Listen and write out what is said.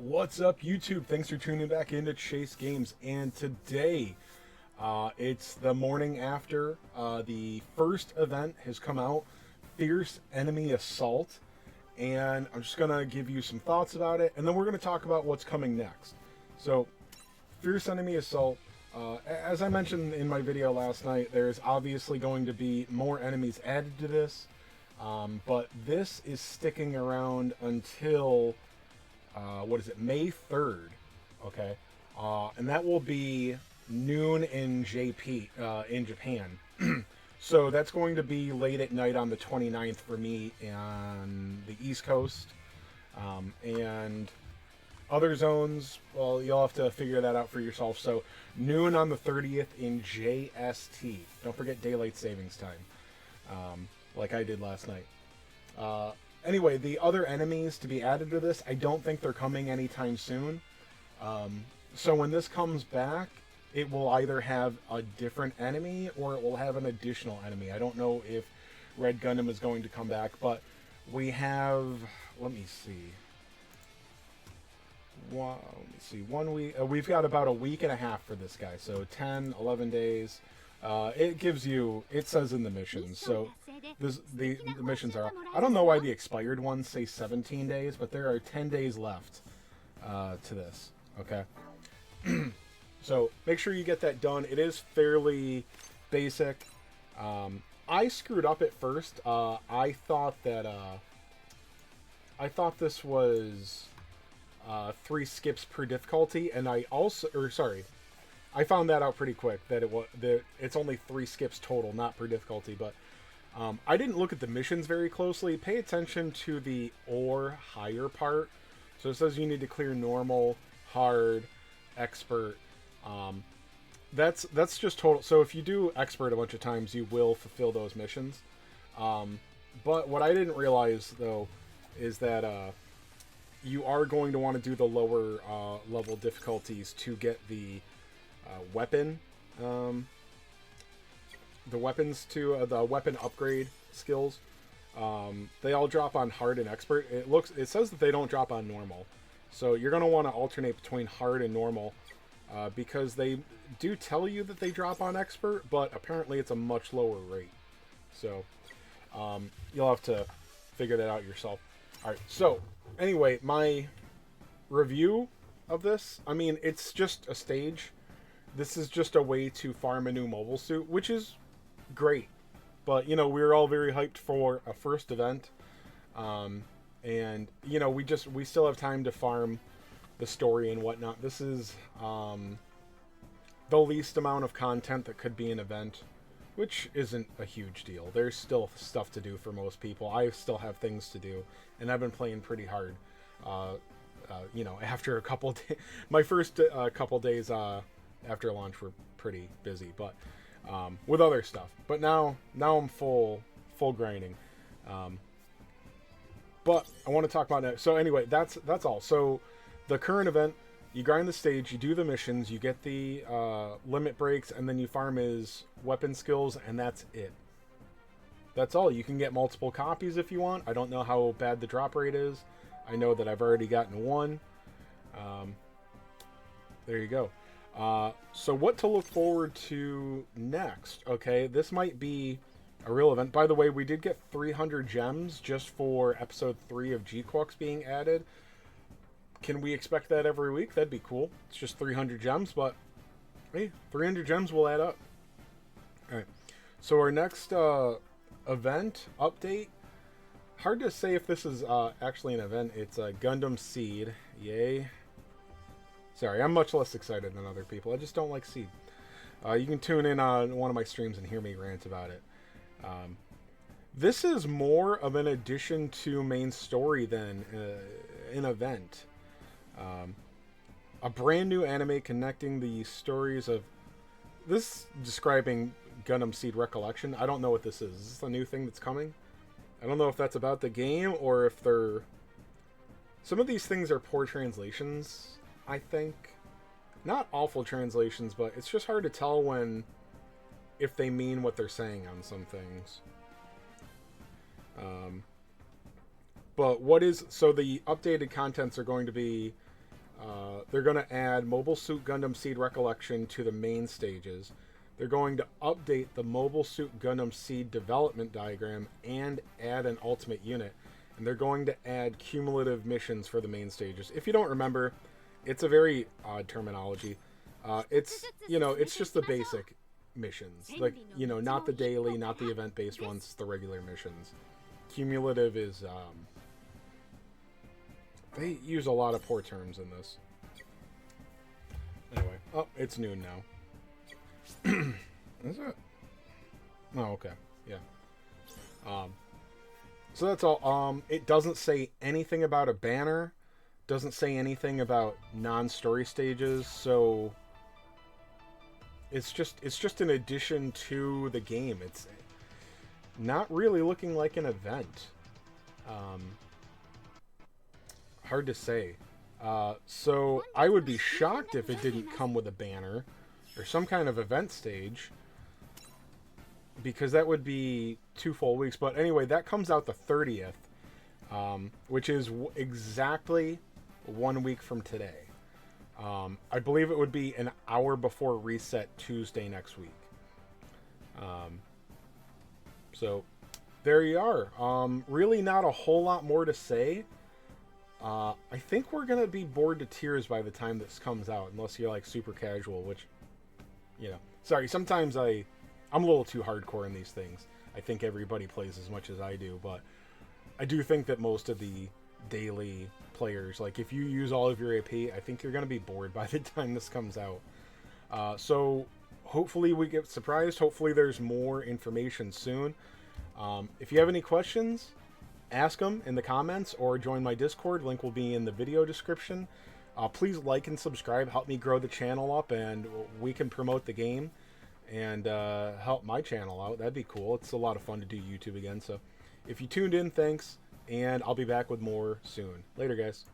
What's up, YouTube? Thanks for tuning back into Chase Games. And today, it's the morning after the first event has come out, Fierce Enemy Assault. And I'm just going to give you some thoughts about it, and then we're going to talk about what's coming next. So, Fierce Enemy Assault, as I mentioned in my video last night, there's obviously going to be more enemies added to this. But this is sticking around until... May 3rd, okay? And that will be noon in in Japan. So that's going to be late at night on the 29th for me on the East Coast. And other zones, well, you'll have to figure that out for yourself. So noon on the 30th in JST. Don't forget daylight savings time, like I did last night. Anyway, the other enemies to be added to this, I don't think they're coming anytime soon. So when this comes back, it will either have a different enemy or it will have an additional enemy. I don't know if Red Gundam is going to come back, but we have, let me see. 1 week. We've got about a week and a half for this guy, so 10, 11 days. It gives you, it says in the missions, so the missions are, I don't know why the expired ones say 17 days, but there are 10 days left to this, okay? So make sure you get that done. It is fairly basic. I screwed up at first. I thought this was 3 skips per difficulty, and I found that out pretty quick, that it's only 3 skips total, not per difficulty. But I didn't look at the missions very closely. Pay attention to the or higher part. So it says you need to clear normal, hard, expert. That's just total. So if you do expert a bunch of times, you will fulfill those missions. But what I didn't realize, though, is that you are going to want to do the lower level difficulties to get the weapon, the weapons to the weapon upgrade skills. They all drop on hard and expert. It says that they don't drop on normal, so you're going to want to alternate between hard and normal, because they do tell you that they drop on expert, but apparently it's a much lower rate. So you'll have to figure that out yourself. All right. So anyway, my review of this, I mean, it's just a stage. This is just a way to farm a new mobile suit, which is great. But, you know, we were all very hyped for a first event. And, you know, we still have time to farm the story and whatnot. This is the least amount of content that could be an event, which isn't a huge deal. There's still stuff to do for most people. I still have things to do, and I've been playing pretty hard. You know, after a couple days, my first couple days after launch were pretty busy, but with other stuff. But now I'm full grinding. But I want to talk about it. So anyway, that's all. So the current event, you grind the stage, you do the missions, you get the limit breaks, and then you farm his weapon skills, and that's it. That's all. You can get multiple copies if you want. I don't know how bad the drop rate is. I know that I've already gotten one. There you go. So what to look forward to next? Okay, this might be a real event. By the way, we did get 300 gems just for episode 3 of G-Quux being added. Can we expect that every week? That'd be cool. It's just 300 gems, but hey, 300 gems will add up. All right. So our next event update. Hard to say if this is actually an event. It's a Gundam Seed. Yay. Sorry, I'm much less excited than other people. I just don't like Seed. You can tune in on one of my streams and hear me rant about it. This is more of an addition to main story than an event. A brand new anime connecting the stories of... This describing Gundam Seed Recollection. I don't know what this is. Is this a new thing that's coming? I don't know if that's about the game or if they're... Some of these things are poor translations, I think. Not awful translations, but it's just hard to tell if they mean what they're saying on some things. But what is... So the updated contents are going to be They're going to add Mobile Suit Gundam Seed Recollection to the main stages. They're going to update the Mobile Suit Gundam Seed development diagram and add an ultimate unit. And they're going to add cumulative missions for the main stages. If you don't remember, it's a very odd terminology. It's just the basic missions. Like, not the daily, not the event-based ones, the regular missions. Cumulative is, they use a lot of poor terms in this. Anyway, oh, it's noon now. Is it? Oh, okay. Yeah. So that's all. It doesn't say anything about a banner. Doesn't say anything about non-story stages. So it's just an addition to the game. It's not really looking like an event. Hard to say. So I would be shocked if it didn't come with a banner or some kind of event stage, because that would be 2 full weeks. But anyway, that comes out the 30th, which is exactly 1 week from today. I believe it would be an hour before reset Tuesday next week. So there you are. Really not a whole lot more to say. I think we're going to be bored to tears by the time this comes out, unless you're like super casual, which, sorry, sometimes I'm a little too hardcore in these things. I think everybody plays as much as I do, but I do think that most of the daily players, like if you use all of your AP, I think you're going to be bored by the time this comes out. So hopefully we get surprised. Hopefully there's more information soon. If you have any questions, ask them in the comments or join my Discord. Link will be in the video description. Please like and subscribe. Help me grow the channel up, and we can promote the game and help my channel out. That'd be cool. It's a lot of fun to do YouTube again. So if you tuned in, thanks, and I'll be back with more soon. Later, guys.